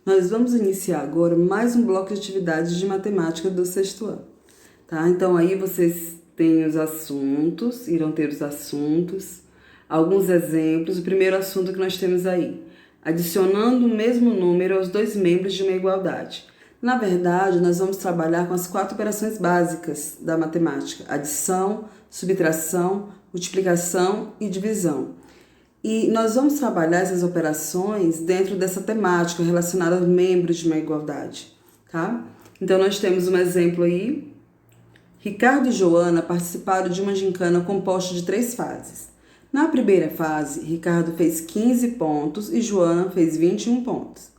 Nós vamos iniciar agora mais um bloco de atividades de matemática do sexto ano, tá? Então aí vocês têm os assuntos, irão ter os assuntos, alguns exemplos. O primeiro assunto que nós temos aí, adicionando o mesmo número aos dois membros de uma igualdade. Na verdade, nós vamos trabalhar com as 4 operações básicas da matemática: adição, subtração, multiplicação e divisão. E nós vamos trabalhar essas operações dentro dessa temática relacionada aos membros de uma igualdade, tá? Então, nós temos um exemplo aí. Ricardo e Joana participaram de uma gincana composta de 3 fases. Na primeira fase, Ricardo fez 15 pontos e Joana fez 21 pontos.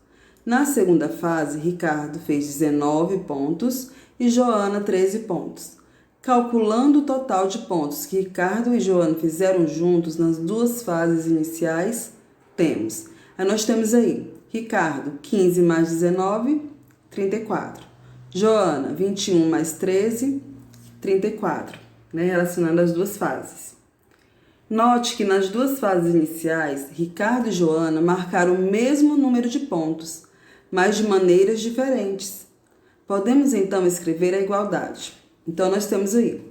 Na segunda fase, Ricardo fez 19 pontos e Joana 13 pontos. Calculando o total de pontos que Ricardo e Joana fizeram juntos nas 2 fases iniciais, temos. Aí nós temos aí, Ricardo, 15 mais 19, 34. Joana, 21 mais 13, 34, né? Relacionando as 2 fases. Note que nas 2 fases iniciais, Ricardo e Joana marcaram o mesmo número de pontos, mas de maneiras diferentes. Podemos então escrever a igualdade. Então, nós temos aí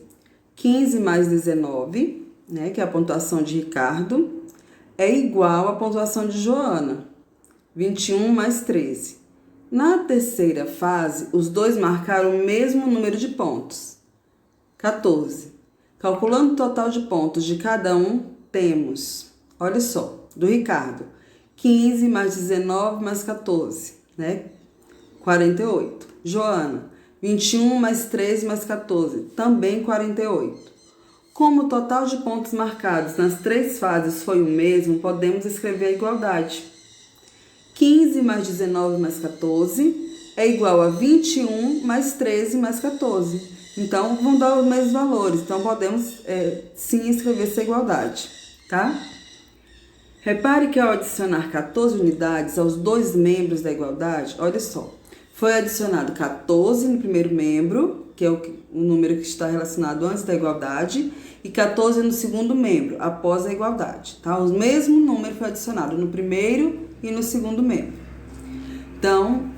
15 mais 19, né, que é a pontuação de Ricardo, é igual à pontuação de Joana, 21 mais 13. Na terceira fase, os dois marcaram o mesmo número de pontos, 14. Calculando o total de pontos de cada um, temos, olha só, do Ricardo, 15 mais 19 mais 14, né, 48. Joana, 21 mais 13 mais 14, também 48. Como o total de pontos marcados nas 3 fases foi o mesmo, podemos escrever a igualdade. 15 mais 19 mais 14 é igual a 21 mais 13 mais 14. Então, vão dar os mesmos valores. Então, podemos sim escrever essa igualdade, tá? Repare que ao adicionar 14 unidades aos 2 membros da igualdade, olha só, foi adicionado 14 no primeiro membro, que é o número que está relacionado antes da igualdade, e 14 no segundo membro, após a igualdade, tá? O mesmo número foi adicionado no primeiro e no segundo membro. Então,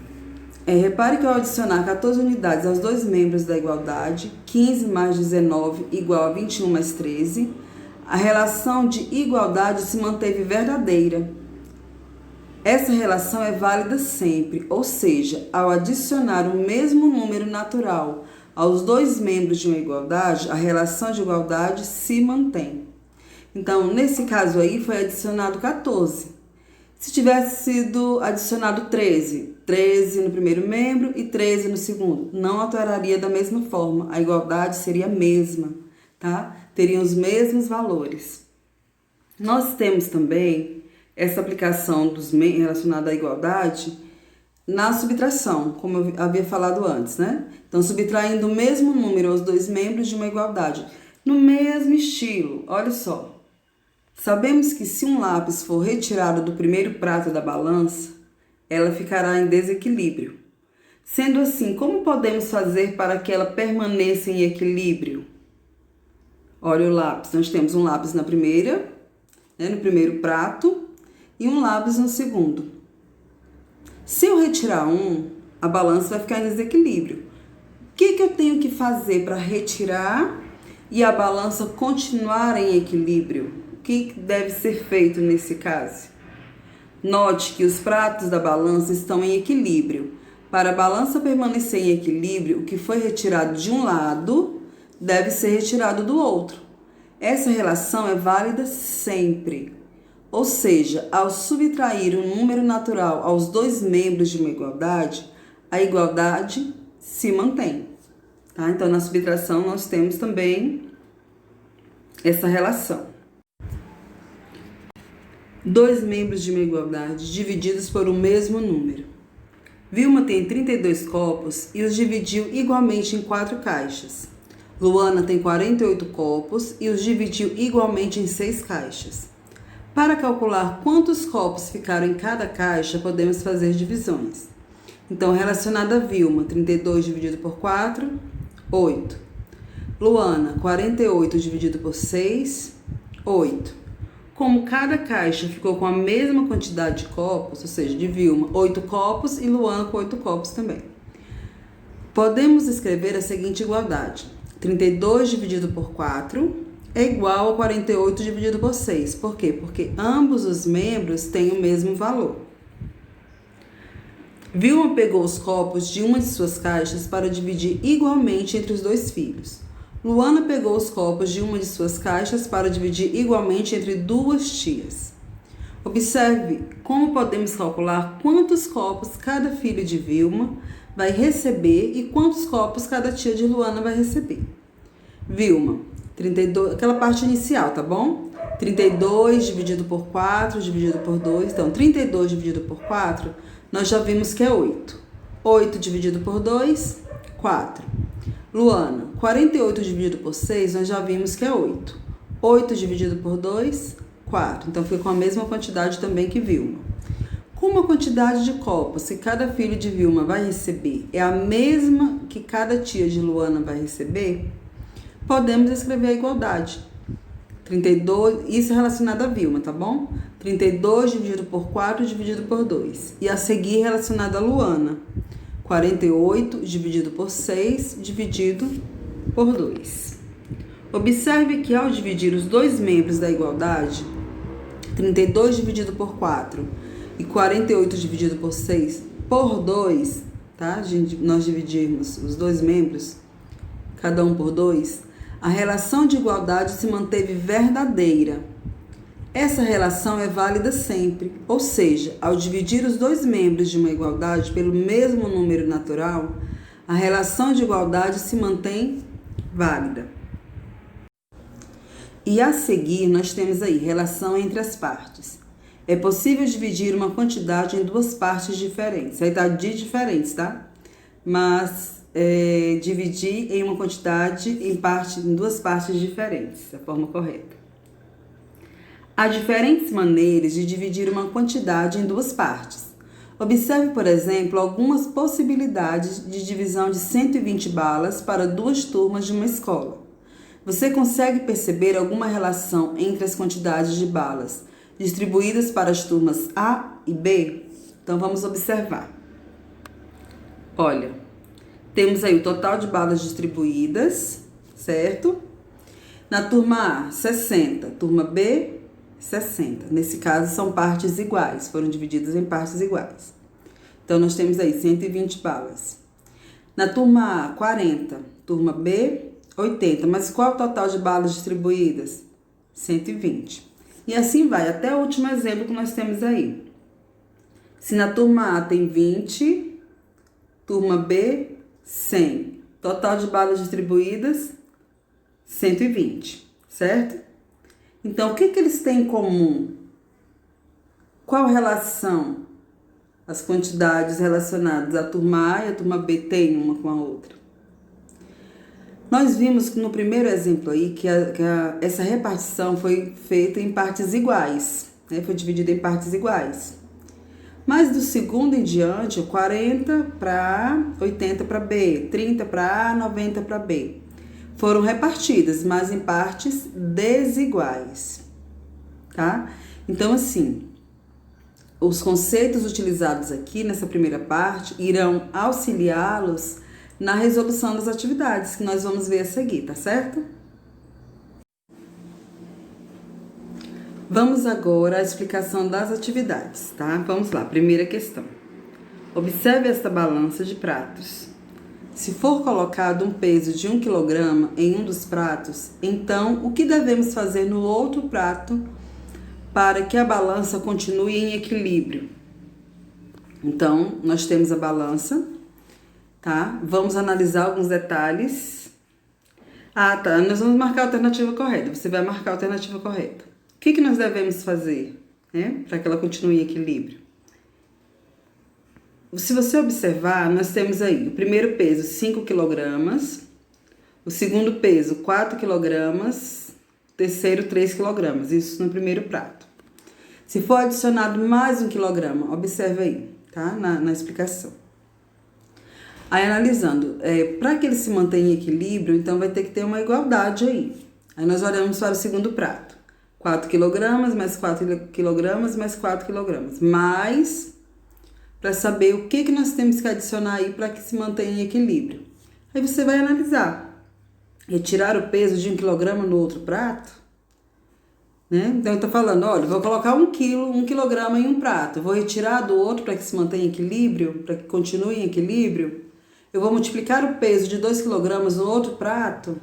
repare que ao adicionar 14 unidades aos 2 membros da igualdade, 15 mais 19 igual a 21 mais 13, a relação de igualdade se manteve verdadeira. Essa relação é válida sempre, ou seja, ao adicionar o mesmo número natural aos 2 membros de uma igualdade, a relação de igualdade se mantém. Então, nesse caso aí, foi adicionado 14. Se tivesse sido adicionado 13, 13 no primeiro membro e 13 no segundo, não alteraria da mesma forma, a igualdade seria a mesma, tá? Teriam os mesmos valores. Nós temos também essa aplicação relacionada à igualdade na subtração, como eu havia falado antes, né? Então, subtraindo o mesmo número aos 2 membros de uma igualdade, no mesmo estilo, olha só. Sabemos que se um lápis for retirado do primeiro prato da balança, ela ficará em desequilíbrio. Sendo assim, como podemos fazer para que ela permaneça em equilíbrio? Olha o lápis, nós temos um lápis na primeira, né, no primeiro prato, e um lápis no segundo. Se eu retirar um, a balança vai ficar em desequilíbrio. O que eu tenho que fazer para retirar e a balança continuar em equilíbrio? O que deve ser feito nesse caso? Note que os pratos da balança estão em equilíbrio. Para a balança permanecer em equilíbrio, o que foi retirado de um lado deve ser retirado do outro. Essa relação é válida sempre. Ou seja, ao subtrair um número natural aos 2 membros de uma igualdade, a igualdade se mantém. Tá? Então, na subtração, nós temos também essa relação. 2 membros de uma igualdade divididos por um mesmo número. Vilma tem 32 copos e os dividiu igualmente em 4 caixas. Luana tem 48 copos e os dividiu igualmente em 6 caixas. Para calcular quantos copos ficaram em cada caixa, podemos fazer divisões. Então, relacionada a Vilma, 32 dividido por 4, 8. Luana, 48 dividido por 6, 8. Como cada caixa ficou com a mesma quantidade de copos, ou seja, de Vilma 8 copos e Luana com 8 copos também, podemos escrever a seguinte igualdade: 32 dividido por 4 é igual a 48 dividido por 6. Por quê? Porque ambos os membros têm o mesmo valor. Vilma pegou os copos de uma de suas caixas para dividir igualmente entre os dois filhos. Luana pegou os copos de uma de suas caixas para dividir igualmente entre duas tias. Observe como podemos calcular quantos copos cada filho de Vilma vai receber e quantos copos cada tia de Luana vai receber. Vilma, 32, aquela parte inicial, tá bom? 32 dividido por 4 dividido por 2. Então, 32 dividido por 4, nós já vimos que é 8. 8 dividido por 2, 4. Luana, 48 dividido por 6, nós já vimos que é 8. 8 dividido por 2, 4. Então, fica com a mesma quantidade também que Vilma. Como a quantidade de copos que cada filho de Vilma vai receber é a mesma que cada tia de Luana vai receber, podemos escrever a igualdade. 32, isso é relacionado a Vilma, tá bom? 32 dividido por 4 dividido por 2. E a seguir relacionado a Luana. 48 dividido por 6 dividido por 2. Observe que ao dividir os dois membros da igualdade, 32 dividido por 4 e 48 dividido por 6 por 2, tá? Nós dividirmos os dois membros, cada um por 2, a relação de igualdade se manteve verdadeira. Essa relação é válida sempre, ou seja, ao dividir os dois membros de uma igualdade pelo mesmo número natural, a relação de igualdade se mantém válida. E a seguir nós temos aí relação entre as partes. É possível dividir uma quantidade em duas partes diferentes. Aí tá de diferentes, tá? Mas dividir em uma quantidade em duas partes diferentes, é a forma correta. Há diferentes maneiras de dividir uma quantidade em duas partes. Observe, por exemplo, algumas possibilidades de divisão de 120 balas para duas turmas de uma escola. Você consegue perceber alguma relação entre as quantidades de balas distribuídas para as turmas A e B? Então, vamos observar. Olha, temos aí o total de balas distribuídas, certo? Na turma A, 60. Turma B, 60. Nesse caso, são partes iguais, foram divididas em partes iguais. Então, nós temos aí 120 balas. Na turma A, 40. Turma B, 80. Mas qual é o total de balas distribuídas? 120. E assim vai, até o último exemplo que nós temos aí. Se na turma A tem 20, turma B, 100. Total de balas distribuídas, 120, certo? Então, o que eles têm em comum? Qual relação as quantidades relacionadas à turma A e à turma B têm uma com a outra? Nós vimos que no primeiro exemplo aí que essa repartição foi feita em partes iguais, né? Foi dividida em partes iguais. Mas do segundo em diante, 40 para A, 80 para B, 30 para A, 90 para B. Foram repartidas, mas em partes desiguais, tá? Então, assim, os conceitos utilizados aqui nessa primeira parte irão auxiliá-los na resolução das atividades que nós vamos ver a seguir, tá certo? Vamos agora à explicação das atividades, tá? Vamos lá, primeira questão. Observe esta balança de pratos. Se for colocado um peso de 1 kg em um dos pratos, então o que devemos fazer no outro prato para que a balança continue em equilíbrio? Então, nós temos a balança, tá? Vamos analisar alguns detalhes. Ah, tá. Nós vamos marcar a alternativa correta. Você vai marcar a alternativa correta. O que nós devemos fazer, né, para que ela continue em equilíbrio? Se você observar, nós temos aí o primeiro peso, 5 kg, o segundo peso, 4 kg, o terceiro, 3 kg, isso no primeiro prato. Se for adicionado mais 1 kg, observe aí, tá, na explicação. Aí, analisando, para que ele se mantenha em equilíbrio, então vai ter que ter uma igualdade aí. Aí nós olhamos para o segundo prato. 4 quilogramas, mais 4 quilogramas, mais 4 quilogramas. Mais, para saber o que nós temos que adicionar aí para que se mantenha em equilíbrio. Aí você vai analisar. Retirar o peso de 1 quilograma no outro prato, né? Então, eu tô falando, olha, vou colocar 1 quilograma em um prato. Eu vou retirar do outro para que se mantenha em equilíbrio, para que continue em equilíbrio. Eu vou multiplicar o peso de 2 quilogramas no outro prato,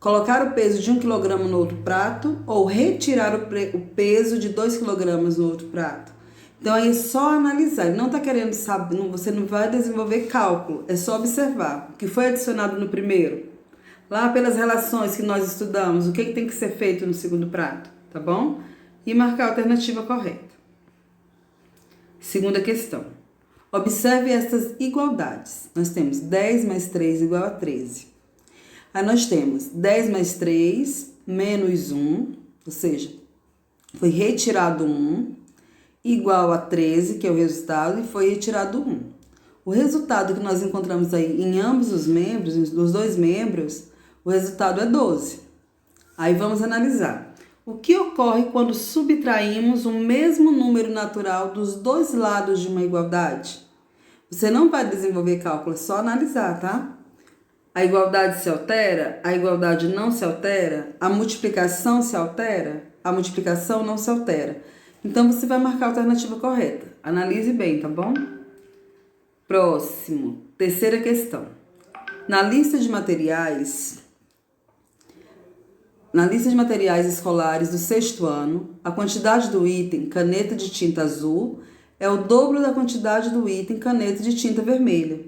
colocar o peso de 1 quilograma no outro prato ou retirar o peso de 2 quilogramas no outro prato. Então, aí é só analisar. Ele não está querendo saber, você não vai desenvolver cálculo, é só observar. O que foi adicionado no primeiro? Lá pelas relações que nós estudamos, o que tem que ser feito no segundo prato, tá bom? E marcar a alternativa correta. Segunda questão. Observe estas igualdades. Nós temos 10 mais 3 igual a 13. Aí nós temos 10 mais 3 menos 1, ou seja, foi retirado 1, igual a 13, que é o resultado, e foi retirado 1. O resultado que nós encontramos aí em ambos os membros, dos dois membros, o resultado é 12. Aí vamos analisar. O que ocorre quando subtraímos o mesmo número natural dos dois lados de uma igualdade? Você não vai desenvolver cálculo, é só analisar, tá? A igualdade se altera? A igualdade não se altera? A multiplicação se altera? A multiplicação não se altera. Então, você vai marcar a alternativa correta. Analise bem, tá bom? Próximo. Terceira questão. Na lista de materiais escolares do sexto ano, a quantidade do item caneta de tinta azul é o dobro da quantidade do item caneta de tinta vermelha.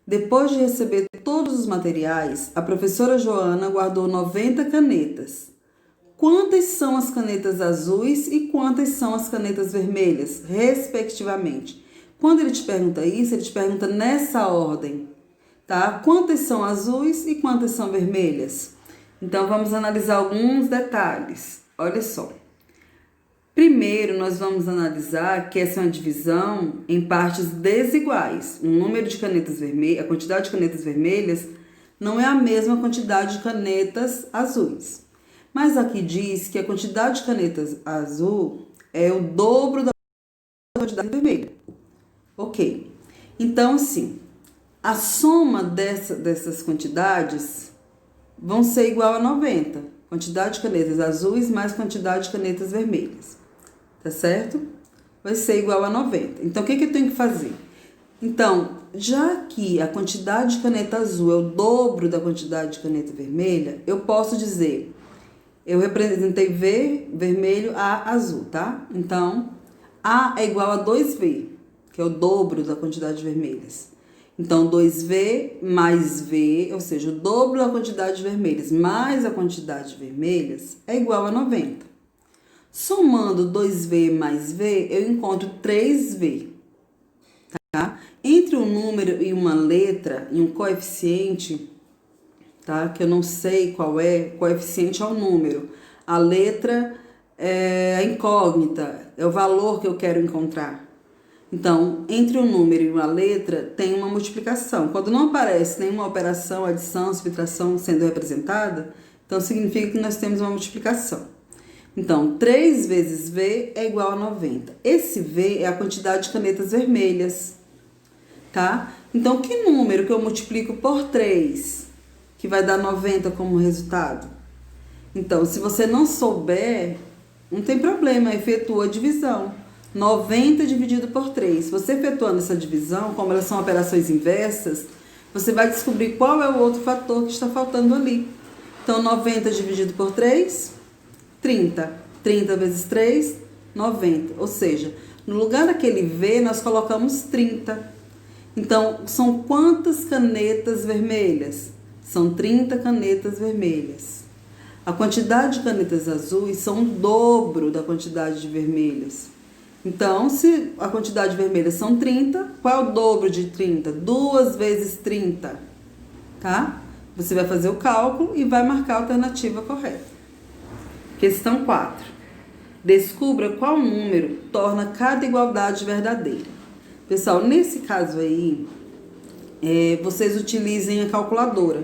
Depois de receber todos os materiais, a professora Joana guardou 90 canetas. Quantas são as canetas azuis e quantas são as canetas vermelhas, respectivamente? Quando ele te pergunta isso, ele te pergunta nessa ordem, tá? Quantas são azuis e quantas são vermelhas? Então, vamos analisar alguns detalhes. Olha só. Primeiro, nós vamos analisar que essa é uma divisão em partes desiguais. O número de canetas vermelhas, a quantidade de canetas vermelhas não é a mesma quantidade de canetas azuis. Mas aqui diz que a quantidade de canetas azul é o dobro da quantidade vermelha. Ok. Então, assim, a soma dessas quantidades vão ser igual a 90. Quantidade de canetas azuis mais quantidade de canetas vermelhas. Tá certo? Vai ser igual a 90. Então, o que eu tenho que fazer? Então, já que a quantidade de caneta azul é o dobro da quantidade de caneta vermelha, eu posso dizer, eu representei V, vermelho, A, azul, tá? Então, A é igual a 2V, que é o dobro da quantidade de vermelhas. Então, 2V mais V, ou seja, o dobro da quantidade de vermelhas mais a quantidade de vermelhas é igual a 90. Somando 2V mais V, eu encontro 3V. Tá? Entre um número e uma letra, e um coeficiente, tá? Que eu não sei qual é, coeficiente é o número. A letra é a incógnita, é o valor que eu quero encontrar. Então, entre um número e uma letra, tem uma multiplicação. Quando não aparece nenhuma operação, adição, subtração sendo representada, então significa que nós temos uma multiplicação. Então, 3 vezes V é igual a 90. Esse V é a quantidade de canetas vermelhas, tá? Então, que número que eu multiplico por 3, que vai dar 90 como resultado? Então, se você não souber, não tem problema, efetua a divisão. 90 dividido por 3. Você efetuando essa divisão, como elas são operações inversas, você vai descobrir qual é o outro fator que está faltando ali. Então, 90 dividido por 3... 30. 30 vezes 3, 90. Ou seja, no lugar daquele V, nós colocamos 30. Então, são quantas canetas vermelhas? São 30 canetas vermelhas. A quantidade de canetas azuis são o dobro da quantidade de vermelhas. Então, se a quantidade de vermelhas são 30, qual é o dobro de 30? 2 vezes 30. Tá? Você vai fazer o cálculo e vai marcar a alternativa correta. Questão 4. Descubra qual número torna cada igualdade verdadeira. Pessoal, nesse caso aí, vocês utilizem a calculadora,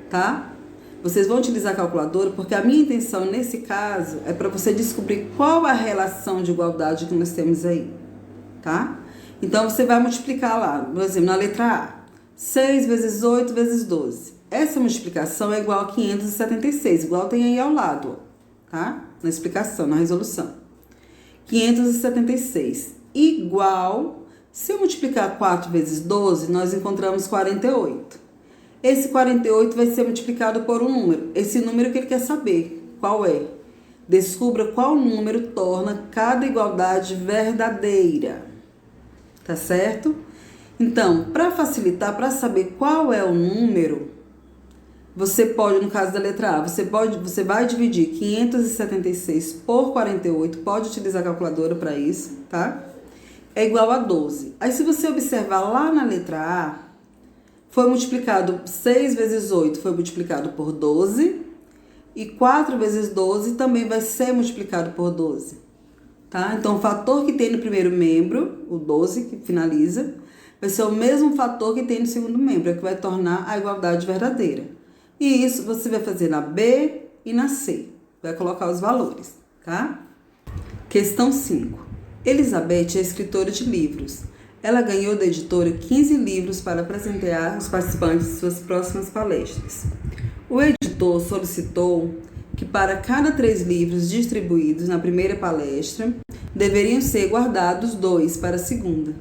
tá? vocês vão utilizar a calculadora porque a minha intenção nesse caso é para você descobrir qual a relação de igualdade que nós temos aí, tá? Então, você vai multiplicar lá, por exemplo, na letra A, 6 vezes 8 vezes 12. Essa multiplicação é igual a 576, igual tem aí ao lado, tá? Na explicação, na resolução. 576 igual, se eu multiplicar 4 vezes 12, nós encontramos 48. Esse 48 vai ser multiplicado por um número. Esse número que ele quer saber, qual é? Descubra qual número torna cada igualdade verdadeira. Tá certo? Então, para facilitar, para saber qual é o número, você pode, no caso da letra A, você vai dividir 576 por 48, pode utilizar a calculadora para isso, tá? É igual a 12. Aí, se você observar lá na letra A, foi multiplicado 6 vezes 8, foi multiplicado por 12, e 4 vezes 12 também vai ser multiplicado por 12. Tá? Então, o fator que tem no primeiro membro, o 12, que finaliza, vai ser o mesmo fator que tem no segundo membro, que vai tornar a igualdade verdadeira. E isso você vai fazer na B e na C. Vai colocar os valores, tá? Questão 5. Elizabeth é escritora de livros. Ela ganhou da editora 15 livros para presentear os participantes de suas próximas palestras. O editor solicitou que para cada 3 livros distribuídos na primeira palestra, deveriam ser guardados 2 para a segunda.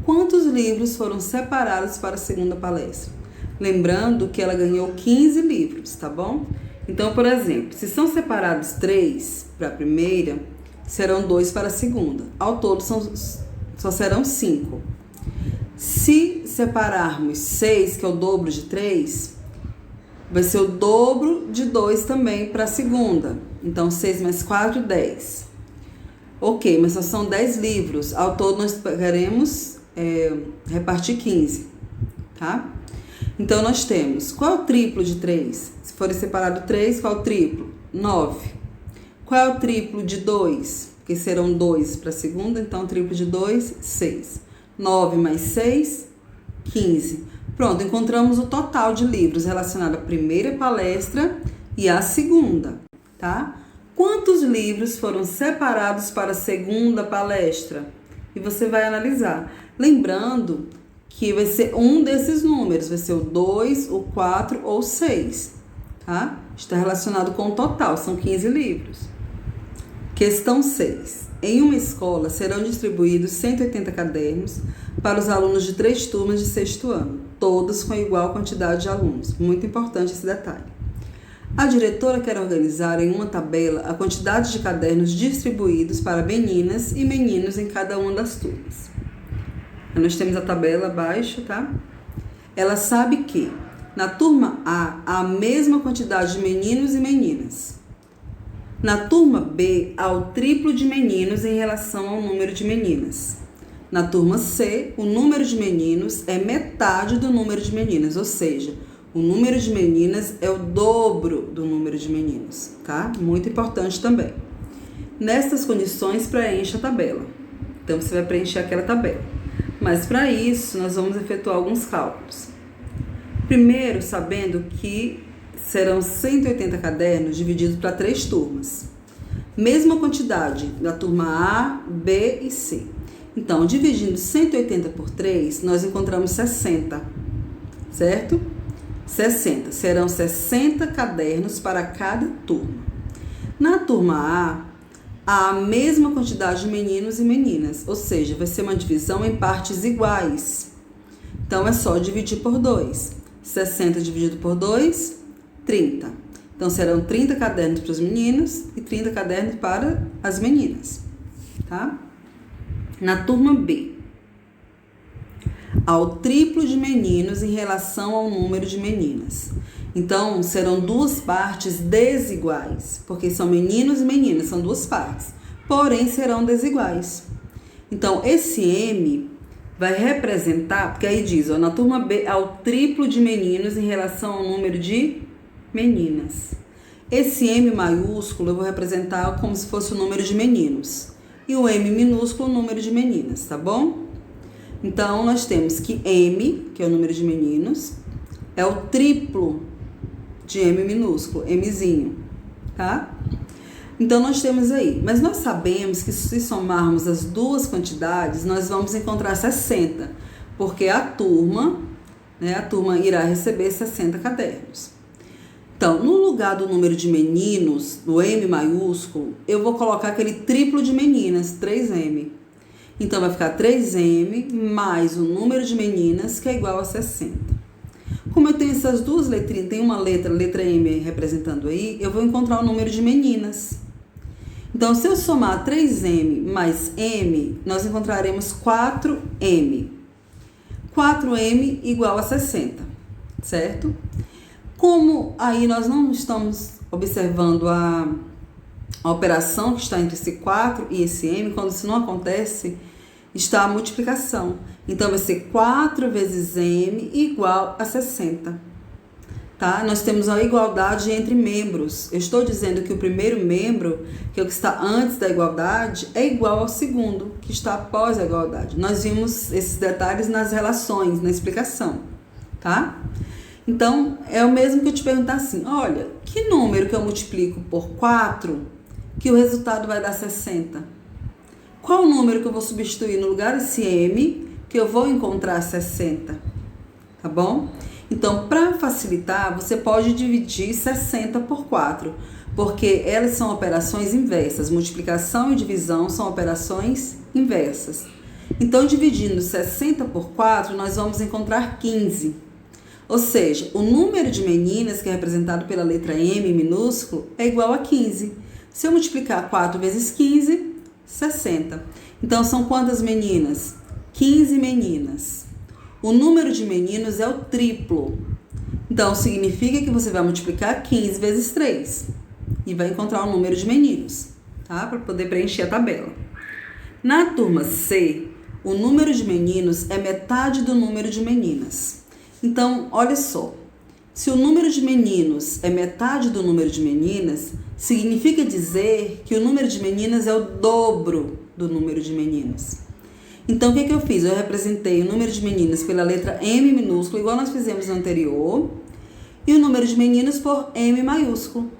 Quantos livros foram separados para a segunda palestra? Lembrando que ela ganhou 15 livros, tá bom? Então, por exemplo, se são separados 3 para a primeira, serão 2 para a segunda. Ao todo, só serão 5. Se separarmos 6, que é o dobro de 3, vai ser o dobro de 2 também para a segunda. Então, 6 mais 4, 10. Ok, mas só são 10 livros. Ao todo, nós pegaremos, repartir 15, tá? Então, nós temos, qual é o triplo de 3? Se for separado 3, qual é o triplo? 9. Qual é o triplo de 2? Porque serão 2 para a segunda, então o triplo de 2, 6. 9 mais 6, 15. Pronto, encontramos o total de livros relacionado à primeira palestra e à segunda, tá? Quantos livros foram separados para a segunda palestra? E você vai analisar. Lembrando que vai ser um desses números, vai ser o 2, o 4 ou o 6, tá? Está relacionado com o total, são 15 livros. Questão 6. Em uma escola serão distribuídos 180 cadernos para os alunos de 3 turmas de 6º ano, todos com igual quantidade de alunos. Muito importante esse detalhe. A diretora quer organizar em uma tabela a quantidade de cadernos distribuídos para meninas e meninos em cada uma das turmas. Nós temos a tabela abaixo, tá? Ela sabe que na turma A há a mesma quantidade de meninos e meninas. Na turma B há o triplo de meninos em relação ao número de meninas. Na turma C, o número de meninos é metade do número de meninas, ou seja, o número de meninas é o dobro do número de meninos, tá? Muito importante também. Nestas condições, preencha a tabela. Então, você vai preencher aquela tabela. Mas, para isso, nós vamos efetuar alguns cálculos. Primeiro, sabendo que serão 180 cadernos divididos para 3 turmas. Mesma quantidade da turma A, B e C. Então, dividindo 180 por 3, nós encontramos 60, certo? 60. Serão 60 cadernos para cada turma. Na turma A, há a mesma quantidade de meninos e meninas, ou seja, vai ser uma divisão em partes iguais. Então, é só dividir por 2. 60 dividido por 2, 30. Então, serão 30 cadernos para os meninos e 30 cadernos para as meninas, tá? Na turma B, há o triplo de meninos em relação ao número de meninas. Então, serão 2 partes desiguais, porque são meninos e meninas, são 2 partes, porém serão desiguais. Então, esse M vai representar, porque aí diz, ó, na turma B há o triplo de meninos em relação ao número de meninas. Esse M maiúsculo eu vou representar como se fosse o número de meninos. E o M minúsculo, o número de meninas, tá bom? Então, nós temos que M, que é o número de meninos, é o triplo de M minúsculo, Mzinho, tá? Então, nós temos aí, mas nós sabemos que se somarmos as duas quantidades, nós vamos encontrar 60, porque a turma irá receber 60 cadernos. Então, no lugar do número de meninos, do M maiúsculo, eu vou colocar aquele triplo de meninas, 3M. Então, vai ficar 3M mais o número de meninas, que é igual a 60. Como eu tenho essas duas letrinhas, tem uma letra M representando aí, eu vou encontrar o número de meninas. Então, se eu somar 3M mais M, nós encontraremos 4M. 4M igual a 60, certo? Como aí nós não estamos observando a operação que está entre esse 4 e esse M, quando isso não acontece, está a multiplicação. Então, vai ser 4 vezes M igual a 60. Tá? Nós temos a igualdade entre membros. Eu estou dizendo que o primeiro membro, que é o que está antes da igualdade, é igual ao segundo, que está após a igualdade. Nós vimos esses detalhes nas relações, na explicação. Tá? Então, é o mesmo que eu te perguntar assim, olha, que número que eu multiplico por 4 que o resultado vai dar 60? Qual o número que eu vou substituir no lugar desse M que eu vou encontrar 60? Tá bom? Então, para facilitar, você pode dividir 60 por 4, porque elas são operações inversas. Multiplicação e divisão são operações inversas. Então, dividindo 60 por 4, nós vamos encontrar 15. Ou seja, o número de meninas, que é representado pela letra M minúsculo, é igual a 15. Se eu multiplicar 4 vezes 15, 60. Então, são quantas meninas? 15 meninas. O número de meninos é o triplo. Então, significa que você vai multiplicar 15 vezes 3 e vai encontrar o número de meninos, tá? Para poder preencher a tabela. Na turma C, o número de meninos é metade do número de meninas. Então, olha só, se o número de meninos é metade do número de meninas, significa dizer que o número de meninas é o dobro do número de meninos. Então, o que eu fiz? Eu representei o número de meninas pela letra M minúsculo, igual nós fizemos no anterior, e o número de meninos por M maiúsculo.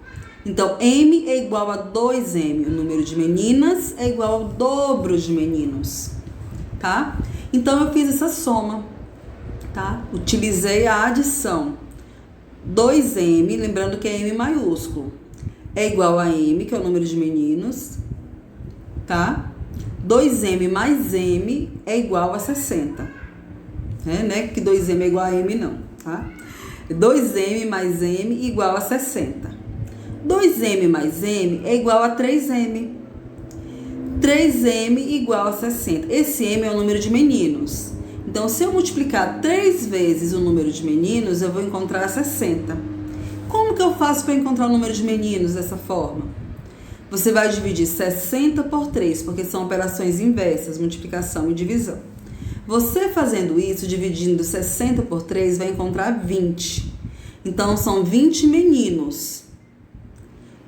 Então, M é igual a 2M, o número de meninas é igual ao dobro de meninos, tá? Então, eu fiz essa soma, tá? Utilizei a adição. 2M, lembrando que é M maiúsculo, é igual a M, que é o número de meninos, tá? 2M mais M é igual a 60. Né? Que 2M é igual a M, não, tá? 2M mais M igual a 60. 2M mais M é igual a 3M. 3M igual a 60. Esse M é o número de meninos. Então, se eu multiplicar 3 vezes o número de meninos, eu vou encontrar 60. Como que eu faço para encontrar o número de meninos dessa forma? Você vai dividir 60 por 3, porque são operações inversas, multiplicação e divisão. Você fazendo isso, dividindo 60 por 3, vai encontrar 20. Então, são 20 meninos.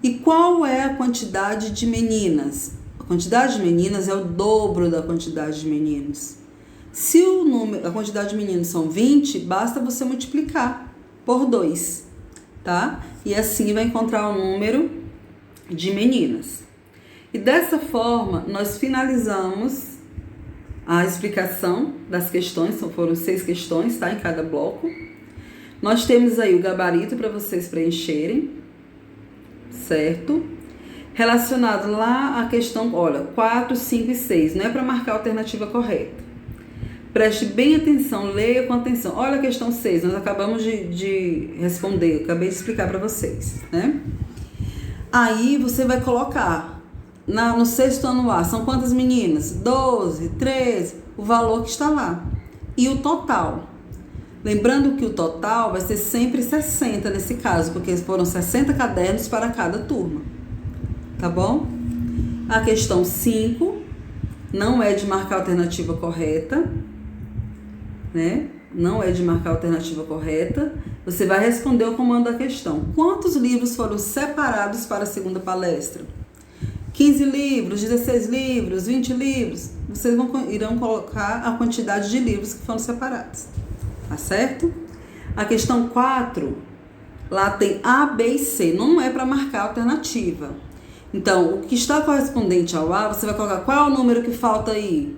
E qual é a quantidade de meninas? A quantidade de meninas é o dobro da quantidade de meninos. Se a quantidade de meninos são 20, basta você multiplicar por 2, tá? E assim vai encontrar o número de meninas. E dessa forma, nós finalizamos a explicação das questões, foram 6 questões, tá? Em cada bloco. Nós temos aí o gabarito para vocês preencherem, certo? Relacionado lá à questão, olha, 4, 5 e 6, não é para marcar a alternativa correta. Preste bem atenção, leia com atenção. Olha a questão 6, nós acabamos de responder, eu acabei de explicar para vocês, né? Aí você vai colocar no sexto ano A, são quantas meninas? 12, 13, o valor que está lá. E o total. Lembrando que o total vai ser sempre 60 nesse caso, porque foram 60 cadernos para cada turma. Tá bom? A questão 5 não é de marcar a alternativa correta, né? Não é de marcar a alternativa correta. Você vai responder o comando da questão. Quantos livros foram separados para a segunda palestra? 15 livros, 16 livros, 20 livros. Vocês irão colocar a quantidade de livros que foram separados. Tá certo? A questão 4 Lá tem A, B e C, não é para marcar a alternativa. Então, o que está correspondente ao A, você vai colocar qual é o número que falta aí?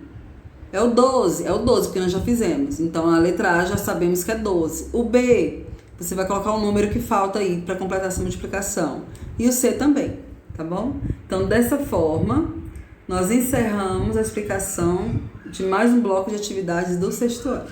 É o 12, porque nós já fizemos. Então, a letra A já sabemos que é 12. O B, você vai colocar o número que falta aí para completar essa multiplicação. E o C também, tá bom? Então, dessa forma, nós encerramos a explicação de mais um bloco de atividades do sexto ano.